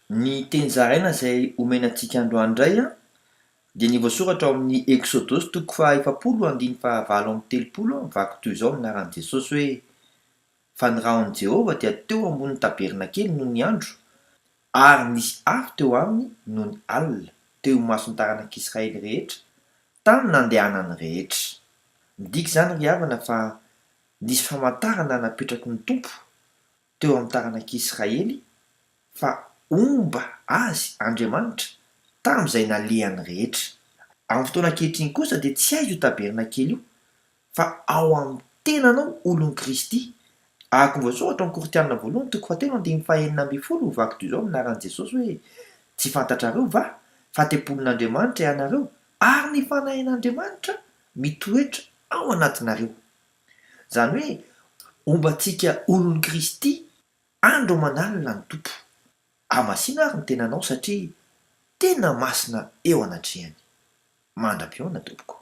Ny teny zaraina izay omena antsika androany indray a dia ny voasoratra ao amin'ny Exodosy toko faha efapolo andiny faha valo amby telopolo vaky toy izao ny anaran'i Jesosy hoe fa ny rahon'i Jehovah dia teo ambonin'ny tabernakely noho ny andro ary nisy afo teo aminy noho ny alina teo mason'ny taranak'Israely rehetra tamin'ny nandehanany rehetra. Midika izany ry havana fa nisy famantarana napetraky ny tompo teo amin'ny taranak'Israely fa omba azy Andriamanitra tamin'izay nalehany rehetra. Amin'ny fotoana ankehitriny kosa dia tsy aiza io tabernakely io fa ao amin'ny tenanao olon'i Kristy. Araka ny voasoratra amin'ny Korinthiana voalohany toko fahatelo andiny fahaenina ambin'ny folo vaky toy izao minaran'i Jesosy hoe tsy fantatrareo va fa tempolin'Andriamanitra ianareo ary ny fanahin'Andriamanitra mitoetra ao anatinareo. Izany hoe ombantsika olon'i Kristy andro aman'alina ny tompo. Hamasina ary ny tenanao satria tena masina eo anatrehany. Mandra-pioana tompoko.